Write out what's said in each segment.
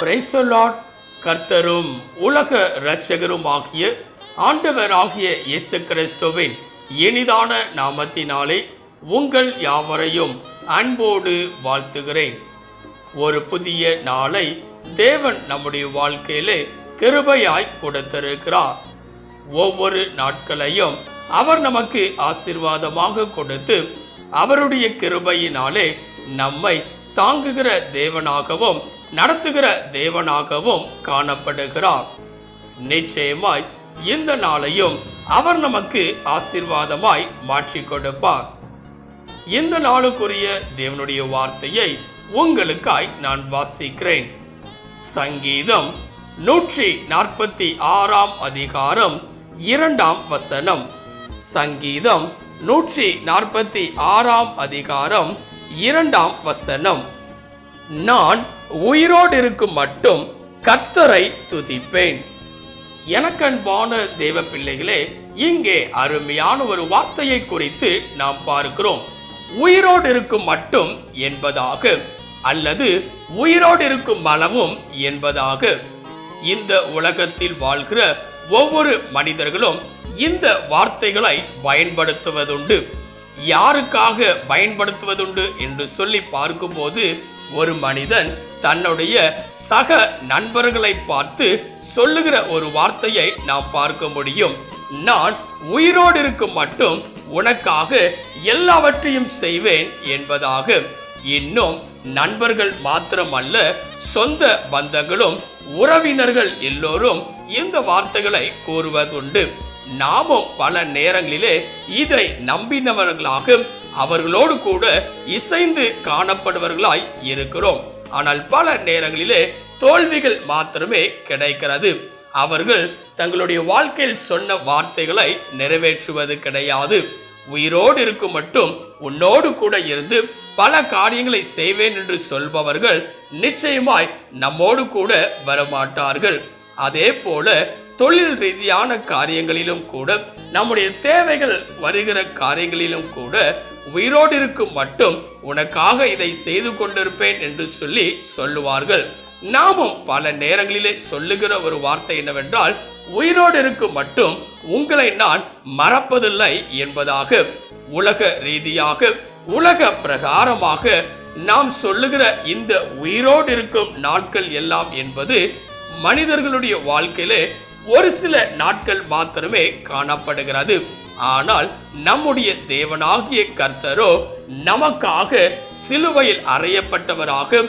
Praise the Lord. கர்த்தரும் உலக இரட்சகரும் ஆகிய ஆண்டவராகிய இயேசு கிறிஸ்துவின் இனிதான நாமத்தினாலே உங்கள் யாவரையும் அன்போடு வாழ்த்துகிறேன். ஒரு புதிய நாளை தேவன் நம்முடைய வாழ்க்கையிலே கிருபையாய் கொடுத்திருக்கிறார். ஒவ்வொரு நாட்களையும் அவர் நமக்கு ஆசீர்வாதமாக கொடுத்து அவருடைய கிருபையினாலே நம்மை தாங்குகிற தேவனாகவும் நடத்துகிற தேவனாகவும் காணப்படுகிறார். நிச்சயமாய் இந்த நாளையும் அவர் நமக்கு ஆசீர்வாதமாய் மாற்றி கொடுப்பார். இந்த நாளுக்குரிய தேவனுடைய வார்த்தையை உங்களுக்காய் நான் வாசிக்கிறேன். சங்கீதம் 146 அதிகாரம் 2 வசனம். சங்கீதம் 146 அதிகாரம் 2 வசனம். நான் உயிரோடு இருக்கும் மட்டும் கர்த்தரை துதிப்பேன். எனக்கன்பான தேவ பிள்ளைகளே, இங்கே அருமையான ஒரு வார்த்தையை குறித்து நாம் பார்க்கிறோம். உயிரோடு இருக்கும் மட்டும் என்பதாக அல்லது உயிரோடு இருக்கும் அளவும் என்பதாக. இந்த உலகத்தில் வாழ்கிற ஒவ்வொரு மனிதர்களும் இந்த வார்த்தைகளை பயன்படுத்துவதுண்டு. யாருக்காக பயன்படுத்துவதுண்டு என்று சொல்லி பார்க்கும்போது, ஒரு மனிதன் தன்னுடைய சக நண்பர்களை பார்த்து சொல்லுகிற ஒரு வார்த்தையை நாம் பார்க்க முடியும். நான் உயிரோடு இருக்கும் மட்டும் உனக்காக எல்லாவற்றையும் செய்வேன் என்பதாக. இன்னும் நண்பர்கள் மாத்திரமல்ல, சொந்த பந்தங்களும் உறவினர்கள் எல்லோரும் இந்த வார்த்தைகளை கூறுவதுண்டு. நாமும் பல நேரங்களிலே இதை நம்பினவர்களாக அவர்களோடு கூட இசைந்து காணப்படுவர்களாய் இருக்கிறோம். ஆனால் பல நேரங்களிலே தோல்விகள் மாத்திரமே கிடைக்கிறது. அவர்கள் தங்களுடைய வாழ்க்கையில் சொன்ன வார்த்தைகளை நிறைவேற்றுவது கிடையாது. உயிரோடு இருக்கும் மட்டும் உன்னோடு கூட இருந்து பல காரியங்களை செய்வேன் என்று சொல்பவர்கள் நிச்சயமாய் நம்மோடு கூட வரமாட்டார்கள். அதே போல தொழில் ரீதியான காரியங்களிலும் கூட, நம்முடைய தேவைகள் வருகிற காரியங்களிலும் கூட, உயிரோடு இருக்கும் மட்டும் உனக்காக இதை செய்து கொண்டிருப்பேன் என்று சொல்லி சொல்லுவார்கள். நாமும் பல நேரங்களிலே சொல்லுகிற ஒரு வார்த்தை என்னவென்றால், உயிரோடு இருக்கும் மட்டும் உங்களை நான் மறப்பதில்லை என்பதாக. உலக ரீதியாக உலக பிரகாரமாக நாம் சொல்லுகிற இந்த உயிரோடு இருக்கும் நாட்கள் எல்லாம் என்பது மனிதர்களுடைய வாழ்க்கையிலே ஒரு சில நாட்கள் மாத்திரமே காணப்படுகிறது. ஆனால் நம்முடைய தேவனாகிய கர்த்தரோ நமக்காக சிலுவையில் அறையப்பட்டவராக,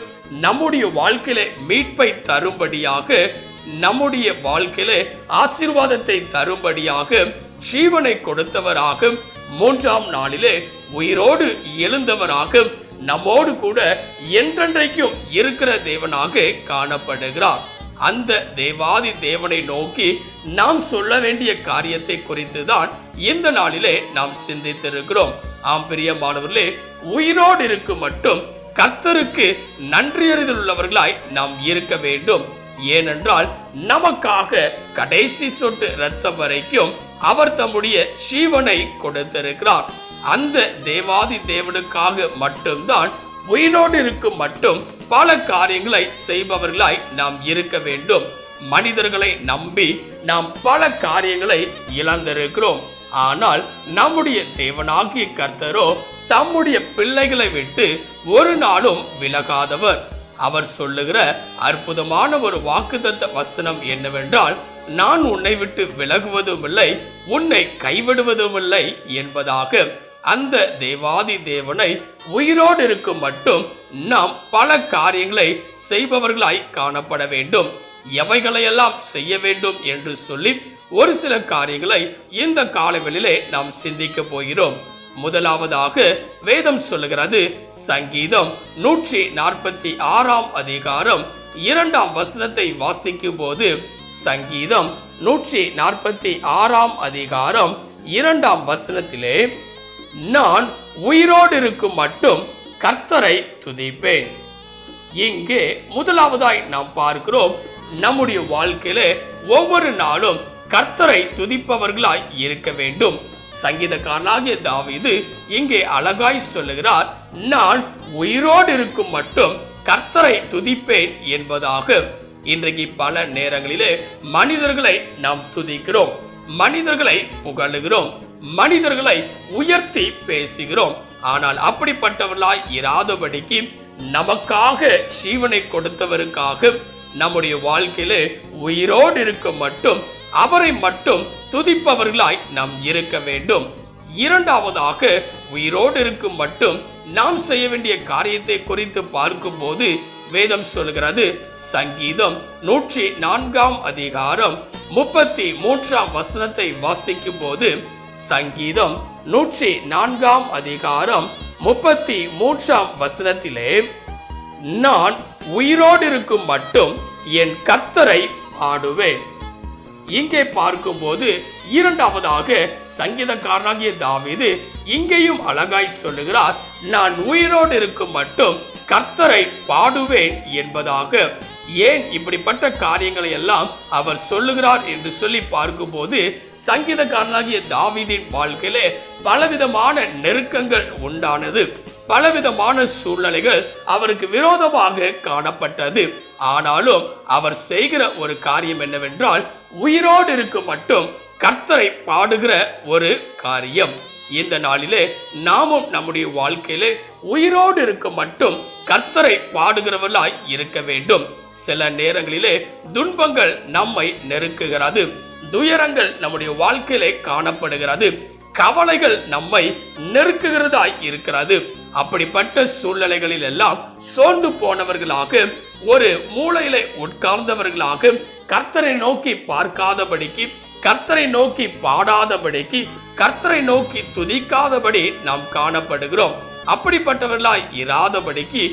நம்முடைய வாழ்க்கையிலே மீட்பை தரும்படியாக, நம்முடைய வாழ்க்கையிலே ஆசீர்வாதத்தை தரும்படியாக ஜீவனை கொடுத்தவராக, 3ஆம் நாளிலே உயிரோடு எழுந்தவராக, நம்மோடு கூட என்றென்றைக்கும் இருக்கிற தேவனாக காணப்படுகிறார். அந்த தேவாதி தேவனை நோக்கி நாம் சொல்ல வேண்டிய காரியத்தை குறித்து தான் இந்த நாளிலே நாம் சிந்தித்திருக்கிறோம். ஆம் பிரியமானவர்களே, உயிரோடு இருக்கும் மட்டும் கர்த்தருக்கு நன்றியறிதல் உள்ளவர்களாய் நாம் இருக்க வேண்டும். ஏனென்றால் நமக்காக கடைசி சொட்டு இரத்தம் வரைக்கும் அவர் தம்முடைய ஜீவனை கொடுத்திருக்கிறார். அந்த தேவாதி தேவனுக்காக மட்டும்தான் உயிரோடு இருக்கும் மட்டும் பல காரியங்களை செய்பவர்களாய் நாம் இருக்க வேண்டும். மனிதர்களை நம்பி நாம் பல காரியங்களை இழந்திருக்கிறோம். ஆனால் நம்முடைய தேவனாகிய கர்த்தரோ தம்முடைய பிள்ளைகளை விட்டு ஒரு நாளும் விலகாதவர். அவர் சொல்லுகிற அற்புதமான ஒரு வாக்குத்தத்த வசனம் என்னவென்றால், நான் உன்னை விட்டு விலகுவதும் இல்லை, உன்னை கைவிடுவதும் இல்லை என்பதாக. அந்த தேவாதி தேவனை உயிரோடு இருக்கும் மட்டும் நாம் பல காரியங்களை செய்பவர்களாய் காணப்பட வேண்டும். எவைகளையெல்லாம் செய்ய வேண்டும் என்று சொல்லி ஒரு சில காரியங்களை இந்த காலவெளியிலே நாம் சிந்திக்க போகிறோம். முதலாவதாக வேதம் சொல்லுகிறது, சங்கீதம் 146 அதிகாரம் 2 வசனத்தை வாசிக்கும் போது, சங்கீதம் 146 அதிகாரம் 2 வசனத்திலே, நான் உயிரோடு இருக்கும் மட்டும் கர்த்தரை துதிப்பேன். இங்கே முதலாவதாய் நாம் பார்க்கிறோம், நம்முடைய வாழ்க்கையிலே ஒவ்வொரு நாளும் கர்த்தரை துதிப்பவர்களாய் இருக்க வேண்டும். சங்கீதக்காரனாகிய தாவீது இங்கே அழகாய் சொல்லுகிறார், நான் உயிரோடு இருக்கும் மட்டும் கர்த்தரை துதிப்பேன் என்பதாக. இன்றைக்கு பல நேரங்களிலே மனிதர்களை நாம் துதிக்கிறோம், மனிதர்களை புகழுகிறோம், மனிதர்களை உயர்த்தி பேசுகிறோம். ஆனால் அப்படிப்பட்டவர்களாய் இராதபடிக்கு நமக்காக ஜீவனை கொடுத்தவருக்காக நம்முடைய வாழ்க்கையிலே உயிரோடு இருக்க மட்டும் அவரை மட்டும் துதிப்பவர்களாய் நாம் இருக்க வேண்டும். இரண்டாவதாக, உயிரோடு இருக்கும் மட்டும் நாம் செய்ய வேண்டிய காரியத்தை குறித்து பார்க்கும் போது வேதம் சொல்கிறது, சங்கீதம் 104 அதிகாரம் 33 வசனத்தை வாசிக்கும் போது, சங்கீதம் 104 அதிகாரம் 33 வசனத்திலே, நான் உயிரோடு இருக்கும் மட்டும் என் கர்த்தரை பாடுவேன். இங்கே பார்க்கும்போது இரண்டாவதாக சங்கீதக்காரனாகிய தாவீது இங்கேயும் அழகாய் சொல்லுகிறார், நான் உயிரோடு இருக்கும் மட்டும் கர்த்தரை பாடுவேன் என்பதாக. ஏன் இப்படிப்பட்ட காரியங்களை எல்லாம் அவர் சொல்லுகிறார் என்று சொல்லி பார்க்கும்போது, சங்கீதக்காரனாகிய தாவீதின் வாழ்க்கையிலே பலவிதமான நெருக்கங்கள் உண்டானது, பலவிதமான சூழ்நிலைகள் அவருக்கு விரோதமாக காணப்பட்டது. ஆனாலும் அவர் செய்கிற ஒரு காரியம் என்னவென்றால், உயிரோடு இருக்கும் மட்டும் கர்த்தரை பாடுகிற ஒரு காரியம். இந்த நாளிலே நாமும் நம்முடைய வாழ்க்கையிலே உயிரோடு இருக்க மட்டும் கர்த்தரை பாடுகிறவர்களாய் இருக்க வேண்டும். சில நேரங்களிலே துன்பங்கள் நம்மை நெருக்குகிறது, துயரங்கள் நம்முடைய வாழ்க்கையிலே காணப்படுகிறது, கவலைகள் நம்மை நெருக்குகிறதாய் இருக்கிறது. அப்படிப்பட்ட சூழ்நிலைகளில் எல்லாம் சோர்ந்து போனவர்களாக, ஒரு மூலையிலே உட்கார்ந்தவர்களாக, கர்த்தரை நோக்கி பார்க்காதபடிக்கு, கர்த்தரை நோக்கி பாடாதபடிக்கு, கர்த்தரை நோக்கி துதிக்காதபடி நாம் காணப்படுகிறோம். அப்படிப்பட்டவர்களாய் இராதபடிக்கு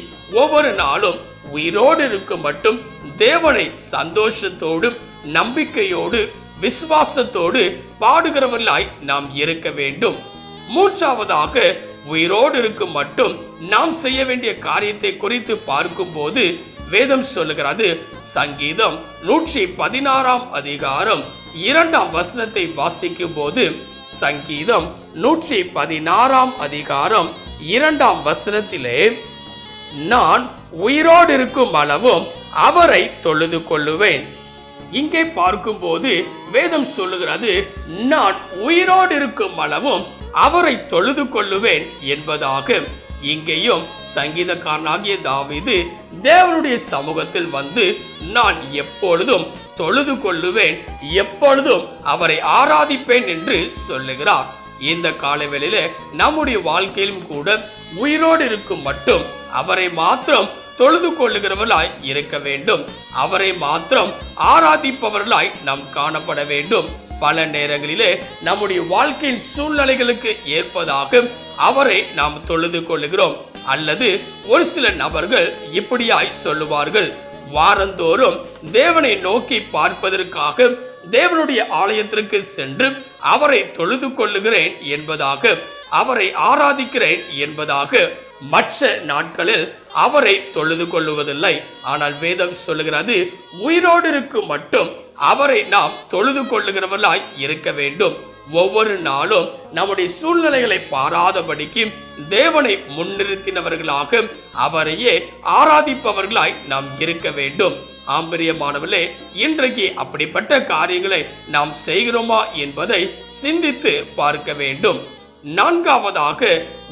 ஒவ்வொரு நாளும் உயிரோடு இருக்கும் மட்டும் தேவனை சந்தோஷத்தோடு, நம்பிக்கையோடு, விசுவாசத்தோடு பாடுகிறவர்களாய் நாம் இருக்க வேண்டும். மூன்றாவதாக, உயிரோடு இருக்கும் மட்டும் நாம் செய்ய வேண்டிய காரியத்தை குறித்து பார்க்கும் போது வேதம் சொல்லுகிறது, சங்கீதம் 116 அதிகாரம் 2 வசனத்தை வாசிக்கும் போது, சங்கீதம் 116 அதிகாரம் 2 வசனத்திலே, நான் உயிரோடு இருக்கும் அளவும் அவரை தொழுது கொள்ளுவேன். இங்கே பார்க்கும்போது வேதம் சொல்லுகிறது, நான் உயிரோடு இருக்கும் அளவும் அவரை தொழுது கொள்ளுவேன் என்பதாக. இங்கேயும் சங்கீதக்காரனாகிய தாவீது தேவனுடைய சமூகத்தில் வந்து, நான் எப்பொழுதும் தொழுது கொள்ளுவேன், எப்பொழுதும் அவரை ஆராதிப்பேன் என்று சொல்லுகிறார். இந்த காலவெளியில நம்முடைய வாழ்க்கையிலும் கூட உயிரோடு இருக்கும் மட்டும் அவரை மாத்திரம் தொழுது கொள்ளுகிறவர்களாய் இருக்க வேண்டும், அவரை மாத்திரம் ஆராதிப்பவர்களாய் நாம் காணப்பட வேண்டும். பல நேரங்களிலே நம்முடைய வாழ்க்கையின் சூழ்நிலைகளுக்கு ஏற்பதாக அவரை நாம் தொழுது கொள்ளுகிறோம். அல்லது ஒரு சில நபர்கள் இப்படியாய் சொல்லுவார்கள், வாரந்தோறும் தேவனை நோக்கி பார்ப்பதற்காக தேவனுடைய ஆலயத்திற்கு சென்று அவரை தொழுது கொள்ளுகிறேன் என்பதாக, அவரை ஆராதிக்கிறேன் என்பதாக. மற்ற நாட்களில் அவரை தொழுது கொள்ளுவதில்லை. ஆனால் வேதம் சொல்லுகிறது, உயிரோடு இருக்கும் மட்டும் அவரை நாம் தொழுது கொள்ளுகிறவர்களாய் இருக்க வேண்டும். ஒவ்வொரு நாளும் நம்முடைய சூழ்நிலைகளை பாராதபடிக்கு தேவனை முன்னிறுத்தினவர்களாக, அவரையே ஆராதிப்பவர்களாய் நாம் இருக்க வேண்டும். ஆம்பரியமானவர்களே, இன்றைக்கு அப்படிப்பட்ட காரியங்களை நாம் செய்கிறோமா என்பதை சிந்தித்து பார்க்க வேண்டும். நான்காவதாக,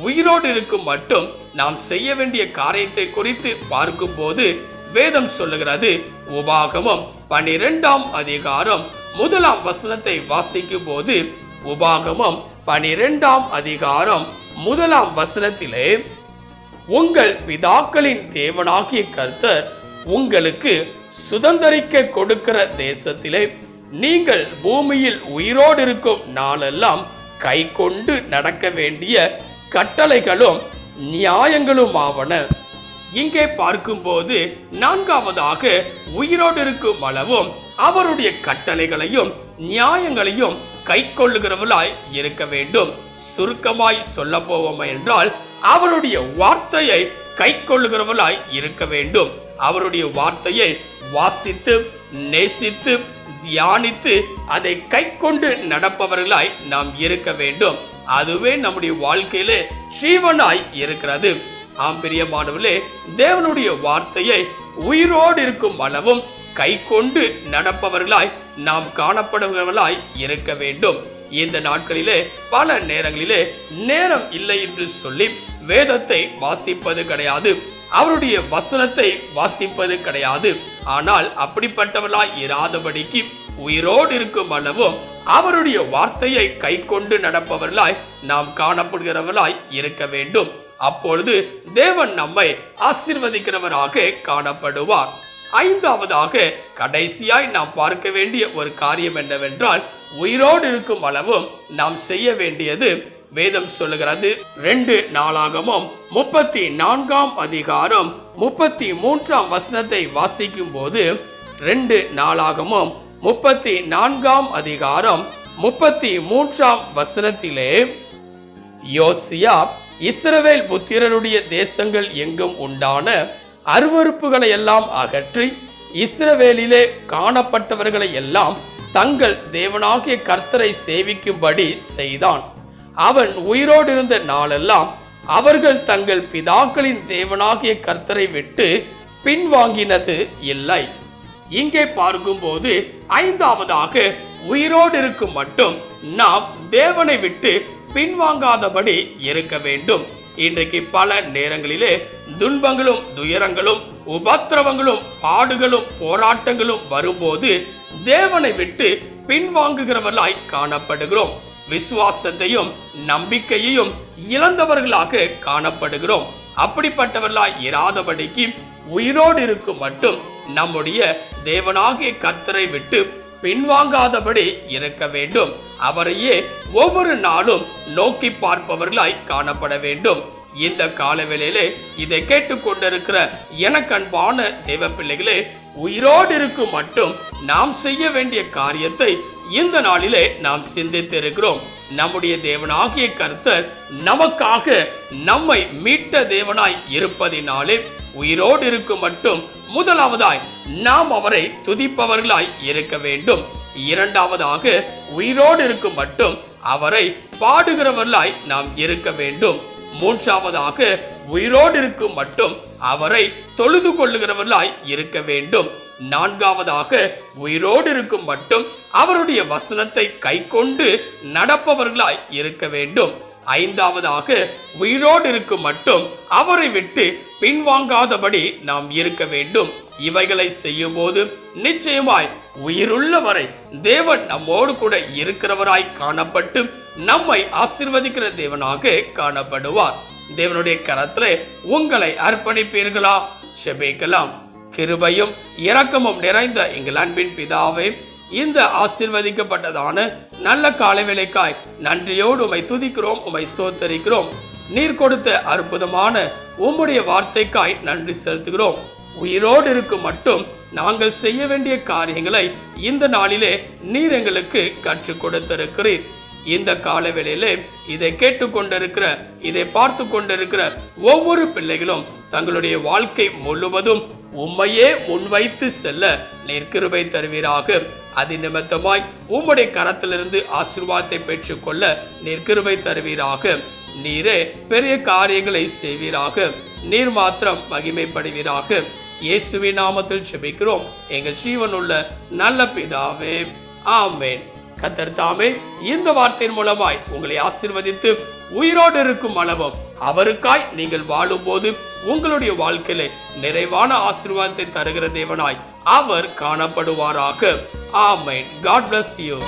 உயிரோடு இருக்கும் மட்டும் நாம் செய்ய வேண்டிய காரியத்தை குறித்து பார்க்கும் போது வேதம் சொல்லுகிறது, உபாகமம் 12 அதிகாரம் 1 வசனத்தை வாசிக்கும் போது, உபாகமம் 12 அதிகாரம் 1 வசனத்திலே, உங்கள் பிதாக்களின் தேவனாகிய கர்த்தர் உங்களுக்கு சுதந்தரிக்க கொடுக்கிற தேசத்திலே நீங்கள் பூமியில் உயிரோடு இருக்கும் நாளெல்லாம் கை கொண்டு நடக்க வேண்டிய கட்டளைகளும் நியாயங்களும் ஆவன. இங்கே பார்க்கும்போது நான்காவதாக, உயிரோடு இருக்கும் அளவும் அவருடைய கட்டளைகளையும் நியாயங்களையும் கை கொள்ளுகிறவர்களாய் இருக்க வேண்டும். சுருக்கமாய் சொல்ல போவோம் என்றால், அவருடைய வார்த்தையை கை கொள்ளுகிறவர்களாய் இருக்க வேண்டும். அவருடைய வார்த்தையை வாசித்து, நேசித்து, தியானித்து, அதை கை கொண்டு நடப்பவர்களாய் நாம் இருக்க வேண்டும். அதுவே நம்முடைய வாழ்க்கையிலே ஜீவனாய் இருக்கிறது. ஆம் பிரியமானவர்களே, தேவனுடைய வார்த்தையை உயிரோடு இருக்கும் அளவும் கை கொண்டு நடப்பவர்களாய் நாம் காணப்படுபவர்களாய் இருக்க வேண்டும். இந்த நாட்களிலே பல நேரங்களிலே நேரம் இல்லை என்று சொல்லி வேதத்தை வாசிப்பது கிடையாது, அவருடைய வசனத்தை வாசிப்பது கிடையாது. ஆனால் அப்படிப்பட்டவர்களாய் இராதபடிக்கு உயிரோடு இருக்கும் அளவும் அவருடைய வார்த்தையை கை கொண்டு நடப்பவர்களாய் நாம் காணப்படுகிறவர்களாய் இருக்க வேண்டும். அப்பொழுது தேவன் நம்மை ஆசீர்வதிக்கிறவராக காணப்படுவார். ஐந்தாவதாக கடைசியாய் நாம் பார்க்க வேண்டிய ஒரு காரியம் என்னவென்றால், உயிரோடு இருக்கும் அளவும் நாம் செய்ய வேண்டியது வேதம் சொல்லுகிறது. 2 நாளாகமம் 34ஆம் அதிகாரம் 33ஆம் வசனத்தை வாசிக்கும் போது, 2 நாளாகமம் 34ஆம் அதிகாரம் 33ஆம் வசனத்திலே, யோசியா இஸ்ரவேல் புத்திரருடைய தேசங்கள் எங்கும் உண்டான அருவருப்புகளை எல்லாம் அகற்றி இஸ்ரவேலிலே காணப்பட்டவர்களை எல்லாம் தங்கள் தேவனாகிய கர்த்தரை சேவிக்கும்படி செய்தான். அவன் உயிரோடு இருந்த நாளெல்லாம் அவர்கள் தங்கள் பிதாக்களின் தேவனாகிய கர்த்தரை விட்டு பின்வாங்கினது இல்லை. இங்கே பார்க்கும்போது ஐந்தாவதாக உயிரோடு இருக்கும் மட்டும் நாம் தேவனை விட்டு பின்வாங்காதபடி இருக்க வேண்டும். இன்றைக்கு பல நேரங்களிலே துன்பங்களும் துயரங்களும் உபத்திரவங்களும் பாடுகளும் போராட்டங்களும் வரும்போது தேவனை விட்டு பின்வாங்குகிறவர்களாய் காணப்படுகிறோம். விசுவாசத்தையும் நம்பிக்கையையும் இழந்தவர்களாக காணப்படுகிறோம். அப்படிப்பட்டவர்களாய் இராதபடிக்கு உயிரோடு இருக்கும் மட்டும் நம்முடைய தேவனாகிய கர்த்தரை விட்டு பின்வாங்காதபடி இருக்க வேண்டும். அவரையே ஒவ்வொரு நாளும் நோக்கி பார்ப்பவர்களாய் காணப்பட வேண்டும். இந்த காலவேளையிலே இதை கேட்டுக்கொண்டிருக்கிற எனக்கு அன்பான தேவ பிள்ளைகளே, உயிரோடு இருக்கும் மட்டும் நாம் செய்ய வேண்டிய காரியத்தை இந்த நாளிலே நாம் சிந்தித்திருக்கிறோம். நம்முடைய தேவனாகிய கர்த்தர் நமக்காக நம்மை மீட்ட தேவனாய் இருப்பதினாலே உயிரோடு இருக்கும் மட்டும் முதலாவதாய் நாம் அவரை துதிப்பவர்களாய் இருக்க வேண்டும். இரண்டாவதாக உயிரோடு இருக்கும் மட்டும் அவரை பாடுகிறவர்களாய் நாம் இருக்க வேண்டும். மூன்றாவதாக உயிரோடு இருக்கும் மட்டும் அவரை தொழுது கொள்ளுகிறவர்களாய் இருக்க வேண்டும். நான்காவதாக உயிரோடு இருக்கும் மட்டும் அவருடைய வசனத்தை கை கொண்டு நடப்பவர்களாய் இருக்க வேண்டும். ஐந்தாவதாக உயிரோடு இருக்கும் மட்டும் அவரை விட்டு பின்வாங்காதபடி நாம் இருக்க வேண்டும். இவைகளை செய்யும் போது நிச்சயமாய் உயிருள்ள வரை தேவன் நம்மோடு கூட இருக்கிறவராய் காணப்பட்டு நம்மை ஆசீர்வதிக்கிற தேவனாக காணப்படுவார். தேவனுடைய கரத்திலே உங்களை அர்ப்பணிப்பீர்களா? செபிக்கலாம். கிருபையும் இரக்கமும் நிறைந்த எங்கள் அன்பின் பிதாவே, இந்த ஆசீர்வதிக்கப்பட்டதான நல்ல காலவேளைக்காய் நன்றியோடு உம்மை துதிக்கிறோம், உம்மை ஸ்தோத்தரிக்கிறோம். நீர் கொடுத்த அற்புதமான உம்முடைய வார்த்தைக்காய் நன்றி செலுத்துகிறோம். உயிரோடு இருக்கும் மட்டும் நாங்கள் செய்ய வேண்டிய காரியங்களை இந்த நாளிலே நீர் எங்களுக்கு கற்றுக் கொடுத்திருக்கிறீர். இந்த காலவேளையிலே இதை கேட்டுக்கொண்டிருக்கிற, இதை பார்த்து கொண்டிருக்கிற ஒவ்வொரு பிள்ளைகளும் தங்களுடைய வாழ்க்கை முழுவதும் உம்மையே முன்வைத்து செல்ல நீர் கிருபை தருவீராக. அது நிமித்தமாய் உம்முடைய கரத்திலிருந்து ஆசீர்வாதத்தை பெற்றுக்கொள்ள நீர் கிருபை தருவீராக. நீரே பெரிய காரியங்களை செய்வீராக. நீர் மாத்திரம் மகிமைப்படுவீராக. இயேசுவின் நாமத்தில் ஜெபிக்கிறோம் எங்கள் ஜீவனுள்ள நல்ல பிதாவே, ஆமென். கர்த்தர் தாமே இந்த வார்த்தையின் மூலமாய் உங்களை ஆசீர்வதித்து உயிரோடு இருக்கும் அளவும் அவருக்காய் நீங்கள் வாழும் போது உங்களுடைய வாழ்க்கையில நிறைவான ஆசீர்வாதத்தை தருகிற தேவனாய் அவர் காணப்படுவாராக. ஆமென். God bless you.